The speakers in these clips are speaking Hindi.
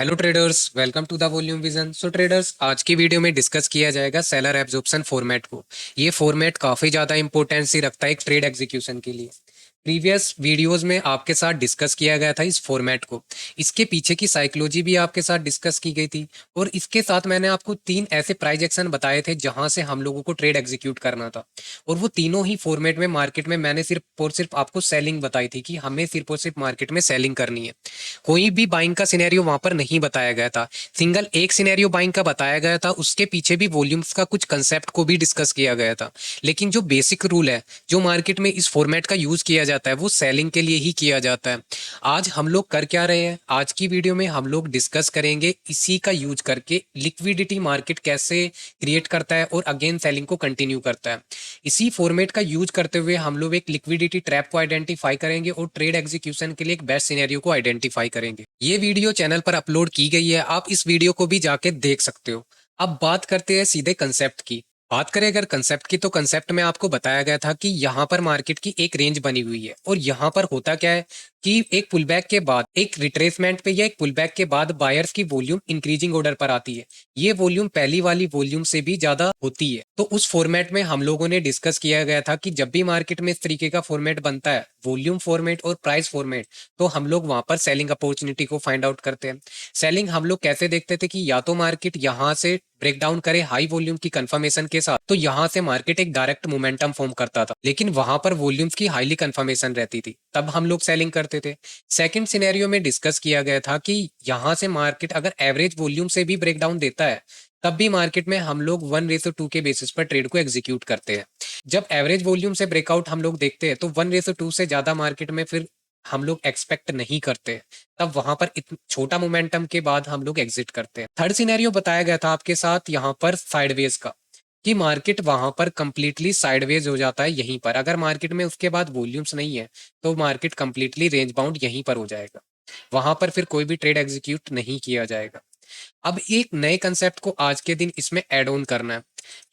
Hello traders, welcome to the Volume Vision. So traders, आज की वीडियो में डिस्कस किया जाएगा सेलर एब्जॉर्प्शन फॉर्मेट को। ये फॉर्मेट काफ़ी ज़्यादा इंपॉर्टेंसी रखता है एक ट्रेड एग्जीक्यूशन के लिए। प्रीवियस वीडियोस में आपके साथ डिस्कस किया गया था इस फॉर्मेट को। इसके पीछे की साइकोलॉजी भी आपके साथ डिस्कस की गई थी। और इसके साथ मैंने आपको तीन ऐसे प्राइस एक्शन बताए थे जहां से हम लोगों को ट्रेड एग्जीक्यूट करना था। और वो तीनों ही फॉर्मेट में मार्केट में मैंने सिर्फ और सिर्फ आपको सेलिंग बताई थी कि हमें सिर्फ और सिर्फ मार्केट में सेलिंग करनी है। कोई भी बाइंग का सिनेरियो वहां पर नहीं बताया गया था। सिंगल एक सिनेरियो बाइंग का बताया गया था, उसके पीछे भी वॉल्यूम्स का कुछ कंसेप्ट को भी डिस्कस किया गया था। लेकिन जो बेसिक रूल है जो मार्केट में इस फॉर्मेट का यूज किया जाता है वो सेलिंग के लिए ही किया जाता है। आज हम लोग कर क्या रहे हैं, आज की वीडियो में हम लोग डिस्कस करेंगे इसी का यूज करके लिक्विडिटी मार्केट कैसे क्रिएट करता है और अगेन सेलिंग को कंटिन्यू करता है। इसी फॉर्मेट का यूज करते हुए हम लोग एक लिक्विडिटी ट्रैप को आइडेंटिफाई करेंगे और ट्रेड एग्जीक्यूशन के लिए एक बेस्ट सिनेरियो को आइडेंटिफाई करेंगे। ये वीडियो चैनल पर अपलोड की गई है, आप इस वीडियो को भी जाके देख सकते हो। अब बात करते हैं सीधे कंसेप्ट की। बात करें अगर कंसेप्ट की, तो कंसेप्ट में आपको बताया गया था कि यहाँ पर मार्केट की एक रेंज बनी हुई है और यहाँ पर होता क्या है कि एक पुलबैक के बाद एक रिट्रेसमेंट पे या एक पुलबैक के बाद बायर्स की वॉल्यूम इंक्रीजिंग ऑर्डर पर आती है। ये वॉल्यूम पहली वाली वॉल्यूम से भी ज्यादा होती है। तो उस फॉर्मेट में हम लोगों ने डिस्कस किया गया था कि जब भी मार्केट में इस तरीके का फॉर्मेट बनता है, वॉल्यूम फॉर्मेट और प्राइस फॉर्मेट, तो हम लोग वहां पर सेलिंग अपॉर्चुनिटी को फाइंड आउट करते हैं। सेलिंग हम लोग कैसे देखते थे कि या तो मार्केट यहाँ से ब्रेक डाउन करे हाई वॉल्यूम की कंफर्मेशन के साथ, तो यहाँ से मार्केट एक डायरेक्ट मोमेंटम फॉर्म करता था, लेकिन वहां पर वॉल्यूम्स की हाईली कंफर्मेशन रहती थी, तब हम लोग सेलिंग करते थे। सेकंड सिनेरियो में डिस्कस किया गया था कि यहाँ से मार्केट अगर एवरेज वॉल्यूम से भी ब्रेक डाउन देता है, तब भी मार्केट में हम लोग 1:2 के बेसिस पर ट्रेड को एग्जीक्यूट करते हैं। जब एवरेज वॉल्यूम से ब्रेकआउट हम लोग देखते हैं तो 1:2 से ज्यादा मार्केट में फिर हम लोग एक्सपेक्ट नहीं करते। तब वहां पर छोटा मोमेंटम के बाद हम लोग एग्जिट करते हैं। थर्ड सिनेरियो बताया गया था आपके साथ यहाँ पर साइडवेज का, कि मार्केट वहां पर कंप्लीटली साइडवेज हो जाता है। यहीं पर अगर मार्केट में उसके बाद वॉल्यूम्स नहीं है तो मार्केट कंप्लीटली रेंज बाउंड यहीं पर हो जाएगा। वहां पर फिर कोई भी ट्रेड एग्जीक्यूट नहीं किया जाएगा। अब एक नए कंसेप्ट को आज के दिन इसमें ऐड ऑन करना है,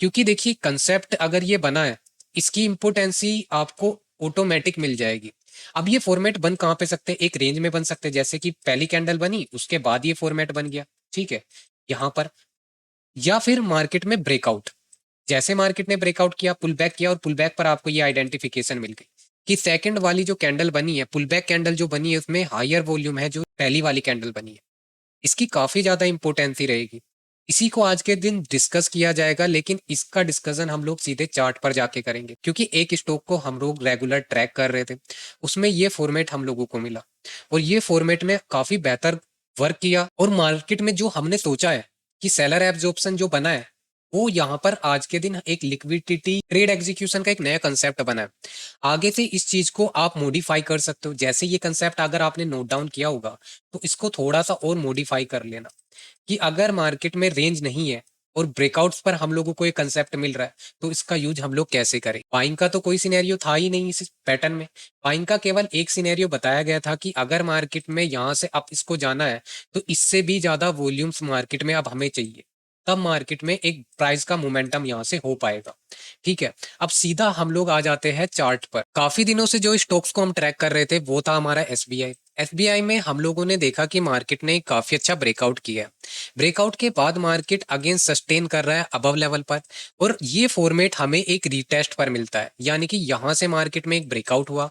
क्योंकि देखिए कंसेप्ट अगर ये बना है, इसकी इंपोर्टेंसी आपको ऑटोमेटिक मिल जाएगी। अब ये फॉर्मेट बन कहाँ पे सकते हैं, एक रेंज में बन सकते हैं, जैसे कि पहली कैंडल बनी उसके बाद ये फॉर्मेट बन गया, ठीक है, यहाँ पर। या फिर मार्केट में ब्रेकआउट, जैसे मार्केट ने ब्रेकआउट किया, पुल बैक किया और पुल बैक पर आपको ये आइडेंटिफिकेशन मिल गई कि सेकंड वाली जो कैंडल बनी है, पुल बैक कैंडल जो बनी है, उसमें हायर वॉल्यूम है जो पहली वाली कैंडल बनी है। इसकी काफी ज्यादा इंपोर्टेंसी रहेगी। इसी को आज के दिन डिस्कस किया जाएगा, लेकिन इसका डिस्कशन हम लोग सीधे चार्ट पर जाके करेंगे, क्योंकि एक स्टॉक को हम लोग रेगुलर ट्रैक कर रहे थे, उसमें ये फॉर्मेट हम लोगों को मिला और ये फॉर्मेट में काफी बेहतर वर्क किया। और मार्केट में जो हमने सोचा है कि सेलर एब्जॉर्प्शन जो बना है, वो यहाँ पर आज के दिन एक लिक्विडिटी ट्रेड एग्जीक्यूशन का एक नया कंसेप्ट बना है। आगे से इस चीज को आप मॉडिफाई कर सकते हो। जैसे ये कंसेप्ट अगर आपने नोट डाउन किया होगा, तो इसको थोड़ा सा और मॉडिफाई कर लेना कि अगर मार्केट में रेंज नहीं है और ब्रेकआउट्स पर हम लोगों को एक कंसेप्ट मिल रहा है, तो इसका यूज हम लोग कैसे करें। बाइंग का तो कोई सिनेरियो था ही नहीं इस पैटर्न में। बाइंग का केवल एक सिनेरियो बताया गया था कि अगर मार्केट में यहाँ से अब इसको जाना है, तो इससे भी ज्यादा वॉल्यूम्स मार्केट में अब हमें चाहिए, तब मार्केट में एक प्राइस का मोमेंटम यहाँ से हो पाएगा। ठीक है, अब सीधा हम लोग आ जाते हैं चार्ट पर। काफी दिनों से जो स्टॉक्स को हम ट्रैक कर रहे थे वो था हमारा एसबीआई। एसबीआई में हम लोगों ने देखा कि मार्केट ने काफी अच्छा ब्रेकआउट किया है। ब्रेकआउट के बाद मार्केट अगेन सस्टेन कर रहा है अबव लेवल पर, और ये फॉर्मेट हमें एक रीटेस्ट पर मिलता है, यानी कि यहां से मार्केट में एक ब्रेकआउट हुआ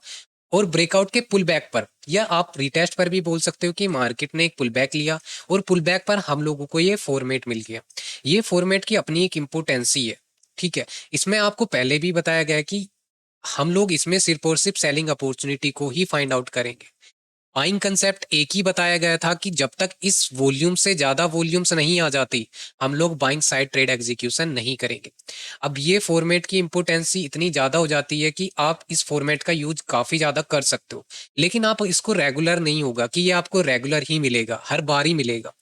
और ब्रेकआउट के पुल बैक पर, या आप रिटेस्ट पर भी बोल सकते हो कि मार्केट ने एक पुल बैक लिया और पुल बैक पर हम लोगों को ये फॉर्मेट मिल गया। ये फॉर्मेट की अपनी एक इम्पोर्टेंसी है, ठीक है। इसमें आपको पहले भी बताया गया है कि हम लोग इसमें सिर्फ और सिर्फ सेलिंग अपॉर्चुनिटी को ही फाइंड आउट करेंगे। बाइंग कंसेप्ट एक ही बताया गया था कि जब तक इस वॉल्यूम से ज्यादा वॉल्यूम्स नहीं आ जाती, हम लोग बाइंग साइड ट्रेड एग्जीक्यूशन नहीं करेंगे। अब ये फॉर्मेट की इंपोर्टेंसी इतनी ज्यादा हो जाती है कि आप इस फॉर्मेट का यूज काफी ज्यादा कर सकते हो, लेकिन आप इसको रेगुलर नहीं होगा कि ये आपको रेगुलर ही मिलेगा, हर बार ही मिलेगा।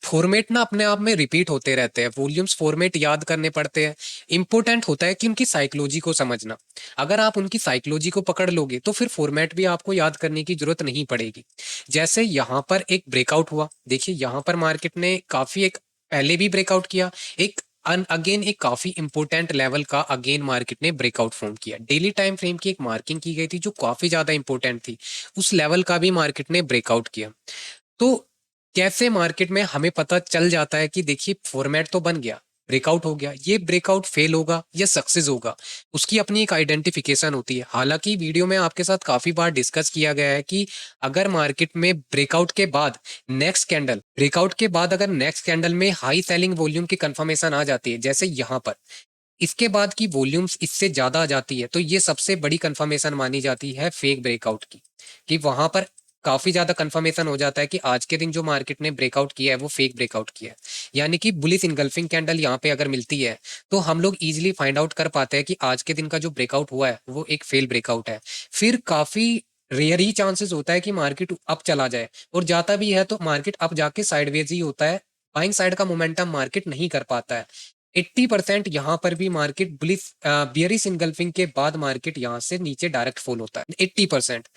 फॉर्मेट ना अपने आप में रिपीट होते रहते हैं, वॉल्यूम्स फॉर्मेट याद करने पड़ते हैं। इंपॉर्टेंट होता है कि उनकी साइकोलॉजी को समझना। अगर आप उनकी साइकोलॉजी को पकड़ लोगे तो फिर फॉर्मेट भी आपको याद करने की जरूरत नहीं पड़ेगी। जैसे यहाँ पर एक ब्रेकआउट हुआ, देखिए यहाँ पर मार्केट ने काफी एक पहले भी ब्रेकआउट किया, एक अगेन एक काफी इंपॉर्टेंट लेवल का अगेन मार्केट ने ब्रेकआउट फॉर्म किया। डेली टाइम फ्रेम की एक मार्किंग की गई थी जो काफी ज्यादा इंपॉर्टेंट थी, उस लेवल का भी मार्केट ने ब्रेकआउट किया। तो कैसे मार्केट में हमें पता चल जाता है कि देखिए फॉर्मेट तो बन गया, ब्रेकआउट हो गया, ये ब्रेकआउट फेल होगा या सक्सेस होगा, उसकी अपनी एक आइडेंटिफिकेशन होती है। हालांकि वीडियो में आपके साथ काफी बार डिस्कस किया गया है कि अगर मार्केट में ब्रेकआउट के बाद नेक्स्ट कैंडल में हाई सेलिंग वॉल्यूम की कंफर्मेशन आ जाती है, जैसे यहाँ पर इसके बाद की वॉल्यूम्स इससे ज्यादा आ जाती है, तो ये सबसे बड़ी कंफर्मेशन मानी जाती है फेक ब्रेकआउट की, कि वहां पर काफी ज्यादा कंफर्मेशन हो जाता है कि आज के दिन जो मार्केट ने ब्रेकआउट किया है वो फेक ब्रेकआउट किया है। यानी कि बुलिश इनगल्फिंग कैंडल यहाँ पे अगर मिलती है तो हम लोग इजीली फाइंड आउट कर पाते हैं कि आज के दिन का जो ब्रेकआउट हुआ है वो एक फेल ब्रेकआउट है। फिर काफी रेयर ही चांसेस होता है कि मार्केट अप चला जाए, और जाता भी है तो मार्केट अप जाके साइडवेज ही होता है, बाइंग साइड का मोमेंटम मार्केट नहीं कर पाता है। 80% यहाँ पर भी मार्केट बुलिश बियरिश इनगल्फिंग के बाद मार्केट यहाँ से नीचे डायरेक्ट फॉल होता है 80%।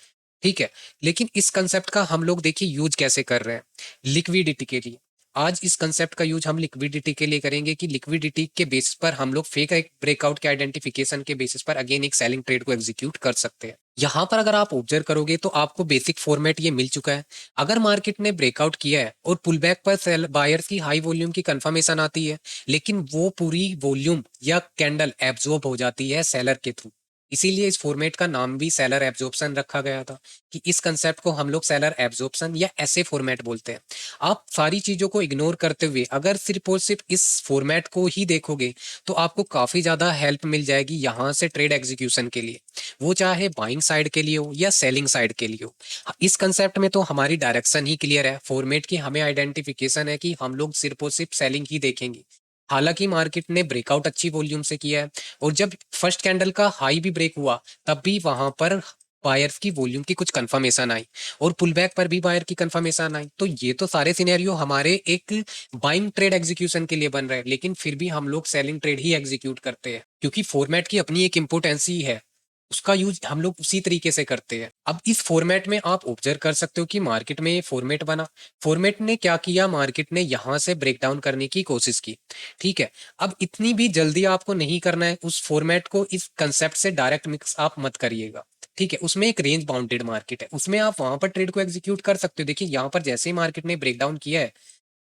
ठीक है, लेकिन इस कंसेप्ट का हम लोग देखिए यूज कैसे कर रहे हैं लिक्विडिटी के लिए। आज इस कंसेप्ट का यूज हम लिक्विडिटी के लिए करेंगे कि लिक्विडिटी के बेसिस पर हम लोग फेक एक ब्रेकआउट के आइडेंटिफिकेशन के बेसिस पर अगेन एक सेलिंग ट्रेड को एग्जीक्यूट कर सकते हैं। यहाँ पर अगर आप ऑब्जर्व करोगे तो आपको बेसिक फॉर्मेट ये मिल चुका है। अगर मार्केट ने ब्रेकआउट किया है और पुल बैक पर सेल बायर्स की हाई वॉल्यूम की कंफर्मेशन आती है, लेकिन वो पूरी वॉल्यूम या कैंडल एब्जॉर्ब हो जाती है सेलर के थ्रू। इसीलिए इस फॉर्मेट का नाम भी सेलर एब्जॉर्प्शन रखा गया था, कि इस कंसेप्ट को हम लोग सेलर एब्जॉर्प्शन या ऐसे फॉर्मेट बोलते हैं। आप सारी चीजों को इग्नोर करते हुए अगर सिर्फ और सिर्फ इस फॉर्मेट को ही देखोगे तो आपको काफी ज्यादा हेल्प मिल जाएगी यहाँ से ट्रेड एग्जीक्यूशन के लिए, वो चाहे बाइंग साइड के लिए हो या सेलिंग साइड के लिए हो। इस कंसेप्ट में तो हमारी डायरेक्शन ही क्लियर है, फॉर्मेट की हमें आइडेंटिफिकेशन है कि हम लोग सिर्फ और सिर्फ सेलिंग ही देखेंगे। हालांकि मार्केट ने ब्रेकआउट अच्छी वॉल्यूम से किया है, और जब फर्स्ट कैंडल का हाई भी ब्रेक हुआ तब भी वहां पर बायर्स की वॉल्यूम की कुछ कंफर्मेशन आई, और पुल बैक पर भी बायर की कंफर्मेशन आई। तो ये तो सारे सिनेरियो हमारे एक बाइंग ट्रेड एग्जीक्यूशन के लिए बन रहे हैं, लेकिन फिर भी हम लोग सेलिंग ट्रेड ही एग्जीक्यूट करते हैं, क्योंकि फॉर्मेट की अपनी एक इंपोर्टेंसी है, उसका यूज हम लोग उसी तरीके से करते हैं। अब इस फॉर्मेट में आप ऑब्जर्व कर सकते हो कि मार्केट में ये फॉर्मेट बना, फॉर्मेट ने क्या किया, मार्केट ने यहां से ब्रेक डाउन करने की कोशिश की। ठीक है, अब इतनी भी जल्दी आपको नहीं करना है, उस फॉर्मेट को इस कंसेप्ट से डायरेक्ट मिक्स आप मत करिएगा। ठीक है, उसमें एक रेंज बाउंडेड मार्केट है, उसमें आप वहां पर ट्रेड को एग्जीक्यूट कर सकते हो। देखिए यहाँ पर जैसे ही मार्केट ने ब्रेक डाउन किया है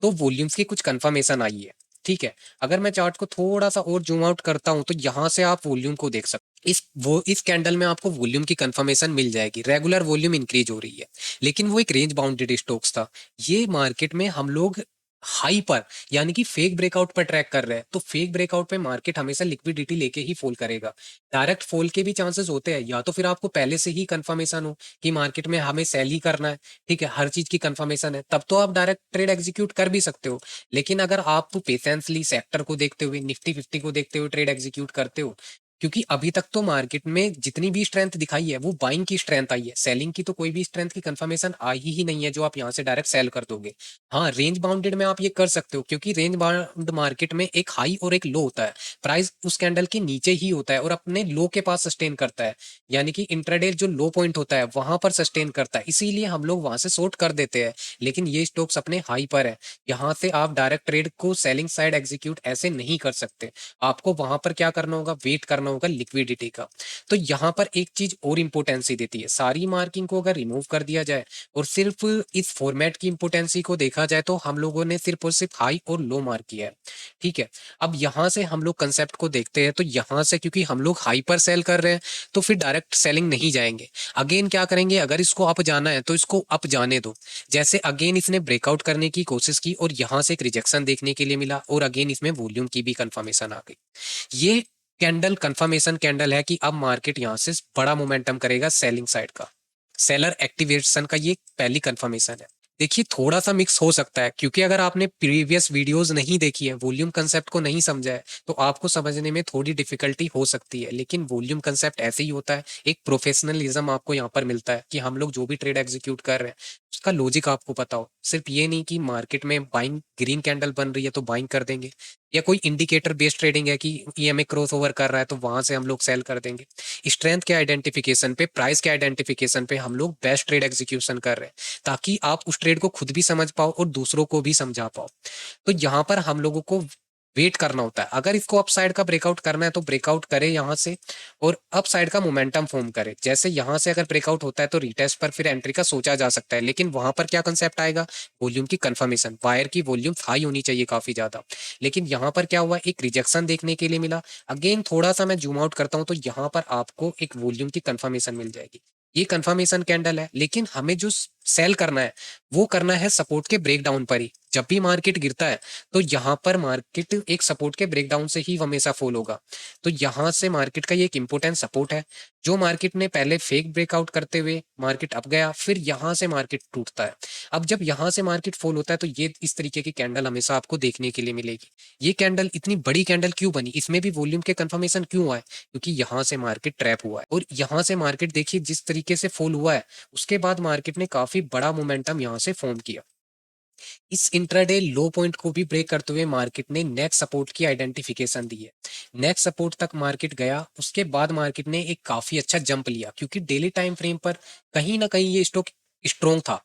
तो वॉल्यूम्स की कुछ कंफर्मेशन आई है। ठीक है, अगर मैं चार्ट को थोड़ा सा और जूम आउट करता हूं तो यहां से आप वॉल्यूम को देख सकते हो। इस कैंडल में आपको वॉल्यूम की कंफर्मेशन मिल जाएगी, रेगुलर वॉल्यूम इंक्रीज हो रही है, लेकिन वो एक रेंज बाउंडेड स्टॉक्स था। ये मार्केट में हम लोग हाई पर यानी कि फेक ब्रेकआउट पर ट्रैक कर रहे हैं, तो फेक ब्रेकआउट पे मार्केट हमेशा लिक्विडिटी लेके ही फॉल करेगा। डायरेक्ट फॉल के भी चांसेस होते हैं, या तो फिर आपको पहले से ही कंफर्मेशन हो कि मार्केट में हमें सेल ही करना है, ठीक है, हर चीज की कंफर्मेशन है, तब तो आप डायरेक्ट ट्रेड एग्जीक्यूट कर भी सकते हो। लेकिन अगर आप पेशेंसली सेक्टर को देखते हुए, निफ्टी 50 को देखते हुए ट्रेड एग्जीक्यूट करते हो, क्योंकि अभी तक तो मार्केट में जितनी भी स्ट्रेंथ दिखाई है वो बाइंग की स्ट्रेंथ आई है, सेलिंग की तो कोई भी स्ट्रेंथ की कंफर्मेशन आई ही नहीं है जो आप यहाँ से डायरेक्ट सेल कर दोगे। हाँ, रेंज बाउंडेड में आप ये कर सकते हो, क्योंकि रेंज बाउंड मार्केट में एक हाई और एक लो होता है, प्राइस उस कैंडल के नीचे ही होता है और अपने लो के पास सस्टेन करता है, यानी कि इंट्राडे जो लो पॉइंट होता है वहां पर सस्टेन करता है, इसीलिए हम लोग वहां से शॉर्ट कर देते हैं। लेकिन ये स्टॉक्स अपने हाई पर है, यहाँ से आप डायरेक्ट ट्रेड को सेलिंग साइड एग्जीक्यूट ऐसे नहीं कर सकते। आपको वहां पर क्या करना होगा, वेट करना होगा लिक्विडिटी का। तो यहाँ पर एक चीज और इंपोर्टेंसी देती है, सारी मार्किंग को अगर रिमूव कर दिया जाए और सिर्फ इस फॉर्मेट की इंपोर्टेंसी को देखा जाए तो हम लोगों ने सिर्फ और सिर्फ हाई और लो मार्क किया है। ठीक है, अब यहाँ से हम लोग कंसेप्ट को देखते हैं, तो यहाँ से क्योंकि हम लोग हाई पर सेल कर रहे हैं तो फिर डायरेक्ट सेलिंग नहीं जाएंगे, अगेन क्या करेंगे, अगर इसको अप जाना है तो इसको अप जाने दो। जैसे अगेन इसने ब्रेकआउट करने की कोशिश की और यहाँ से एक रिजेक्शन देखने के लिए मिला, और अगेन इसमें वॉल्यूम की भी कंफर्मेशन आ गई। ये कैंडल कंफर्मेशन कैंडल है कि अब मार्केट यहां से बड़ा मोमेंटम करेगा सेलिंग साइड का, सेलर एक्टिवेशन का ये पहली कंफर्मेशन है। देखिए थोड़ा सा मिक्स हो सकता है, क्योंकि अगर आपने प्रीवियस वीडियोस नहीं देखी है, वॉल्यूम कंसेप्ट को नहीं समझा है, तो आपको समझने में थोड़ी डिफिकल्टी हो सकती है, लेकिन वॉल्यूम कंसेप्ट ऐसे ही होता है, एक प्रोफेशनलिज्म आपको यहाँ पर मिलता है कि हम लोग जो भी ट्रेड एग्जीक्यूट कर रहे हैं उसका लॉजिक आपको पता हो, सिर्फ ये नहीं कि मार्केट में बाइंग ग्रीन कैंडल बन रही है तो बाइंग कर देंगे, या कोई इंडिकेटर बेस्ड ट्रेडिंग है कि ईएमए क्रॉस ओवर कर रहा है तो वहां से हम लोग सेल कर देंगे। स्ट्रेंथ के आइडेंटिफिकेशन पे, प्राइस के आइडेंटिफिकेशन पे हम लोग बेस्ट ट्रेड एग्जीक्यूशन कर रहे हैं, ताकि आप उस ट्रेड को खुद भी समझ पाओ और दूसरों को भी समझा पाओ। तो यहाँ पर हम लोगों को वेट करना होता है। अगर इसको अप साइड का ब्रेकआउट करना है तो ब्रेकआउट करे यहाँ से और अप साइड का मोमेंटम फॉर्म करे। जैसे यहाँ से अगर ब्रेकआउट होता है तो रिटेस्ट पर फिर एंट्री का सोचा जा सकता है, लेकिन वहां पर क्या कंसेप्ट आएगा, वॉल्यूम की कंफर्मेशन। वायर की वॉल्यूम हाई होनी चाहिए काफी ज्यादा, लेकिन यहाँ पर क्या हुआ, एक रिजेक्शन देखने के लिए मिला। अगेन थोड़ा सा मैं जूम आउट करता हूँ तो यहाँ पर आपको एक वॉल्यूम की कंफर्मेशन मिल जाएगी। ये कंफर्मेशन कैंडल है, लेकिन हमें जो सेल करना है वो करना है सपोर्ट के ब्रेकडाउन पर ही। जब भी मार्केट गिरता है तो यहाँ पर मार्केट एक सपोर्ट के ब्रेकडाउन से ही हमेशा फॉल होगा। तो यहाँ से मार्केट का ये एक इंपॉर्टेंट सपोर्ट है। जो मार्केट ने पहले फेक ब्रेकआउट करते हुए मार्केट अप गया, फिर यहाँ से मार्केट टूटता है। अब जब यहाँ से मार्केट फॉल होता है तो ये इस तरीके की कैंडल हमेशा आपको देखने के लिए मिलेगी। ये कैंडल इतनी बड़ी कैंडल क्यों बनी, इसमें भी वॉल्यूम के कंफर्मेशन क्यों आए, क्योंकि यहाँ से मार्केट ट्रैप हुआ है। और यहाँ से मार्केट देखिए जिस तरीके से फॉल हुआ है, उसके बाद मार्केट ने काफी बड़ा मोमेंटम यहाँ से फॉर्म किया। इस इंट्राडे लो पॉइंट को भी ब्रेक करते हुए मार्केट ने नेक्स्ट सपोर्ट की आइडेंटिफिकेशन दी है। नेक्स्ट सपोर्ट तक मार्केट गया, उसके बाद मार्केट ने एक काफी अच्छा जंप लिया, क्योंकि डेली टाइम फ्रेम पर कहीं ना कहीं ये स्टॉक स्ट्रोंग था।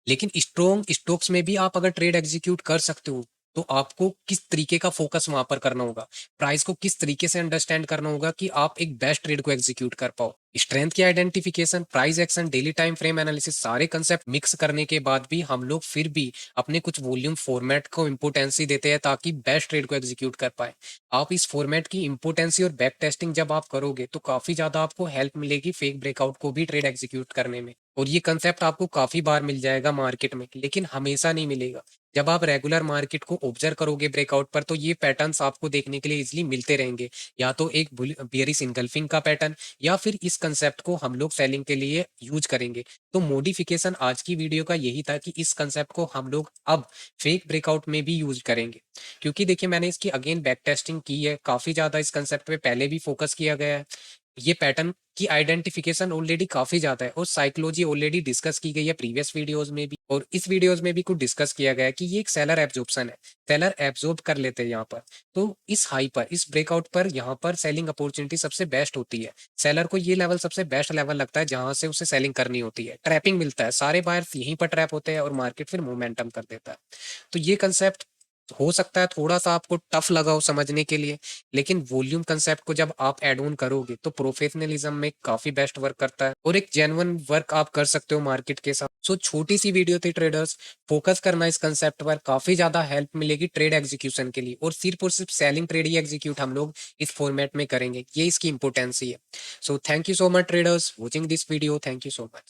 लेकिन स्ट्रोंग स्टॉक्स में भी आप अगर ट्रेड एग्जीक्यूट कर सकते हो तो आपको किस तरीके का फोकस वहां पर करना होगा, प्राइस को किस तरीके से अंडरस्टैंड करना होगा कि आप एक बेस्ट ट्रेड को एग्जीक्यूट कर पाओ। स्ट्रेंथ की identification, price action, daily time frame analysis, सारे कंसेप्ट मिक्स करने के बाद भी हम लोग फिर भी अपने कुछ वॉल्यूम फॉर्मेट को इम्पोर्टेंसी देते हैं ताकि बेस्ट ट्रेड को एग्जीक्यूट कर पाए। आप इस फॉर्मेट की इम्पोर्टेंसी और बैक टेस्टिंग जब आप करोगे तो काफी ज्यादा आपको हेल्प मिलेगी फेक ब्रेकआउट को भी ट्रेड एग्जीक्यूट करने में। और ये कंसेप्ट आपको काफी बार मिल जाएगा मार्केट में, लेकिन हमेशा नहीं मिलेगा। जब आप रेगुलर मार्केट को ऑब्जर्व करोगे ब्रेकआउट पर तो ये पैटर्न्स आपको देखने के लिए इजिली मिलते रहेंगे। या तो एक बियरिश इनगल्फिंग का पैटर्न, या फिर इस कंसेप्ट को हम लोग सेलिंग के लिए यूज करेंगे। तो मॉडिफिकेशन आज की वीडियो का यही था कि इस कंसेप्ट को हम लोग अब फेक ब्रेकआउट में भी यूज करेंगे। क्योंकि देखिए मैंने इसकी अगेन बैक टेस्टिंग की है, काफी ज्यादा इस कंसेप्ट पे पहले भी फोकस किया गया है। ये पैटर्न की आइडेंटिफिकेशन ऑलरेडी काफी ज्यादा है और साइकोलॉजी ऑलरेडी डिस्कस की गई है प्रीवियस वीडियोस में भी, और इस वीडियोस में भी कुछ डिस्कस किया गया है कि ये एक सेलर एब्जॉर्प्शन है। सेलर एब्जॉर्ब कर लेते हैं यहाँ पर। तो इस हाई पर, इस ब्रेकआउट पर यहाँ पर सेलिंग अपॉर्चुनिटी सबसे बेस्ट होती है। सेलर को ये लेवल सबसे बेस्ट लेवल लगता है जहां से उसे सेलिंग करनी होती है, ट्रैपिंग मिलता है, सारे बायर्स यहीं पर ट्रैप होते हैं और मार्केट फिर मोमेंटम कर देता है। तो ये कंसेप्ट हो सकता है थोड़ा सा आपको टफ लगा हो समझने के लिए, लेकिन वॉल्यूम कंसेप्ट को जब आप ऐड ऑन करोगे तो प्रोफेशनलिज्म में काफी बेस्ट वर्क करता है और एक जेन्युइन वर्क आप कर सकते हो मार्केट के साथ। सो छोटी सी वीडियो थी ट्रेडर्स, फोकस करना इस कंसेप्ट पर, काफी ज्यादा हेल्प मिलेगी ट्रेड एग्जीक्यूशन के लिए। और सिर्फ सेलिंग ट्रेड ही एग्जीक्यूट हम लोग इस फॉर्मेट में करेंगे, ये इसकी इंपोर्टेंसी है। So thank you so much traders watching this video, thank you so much.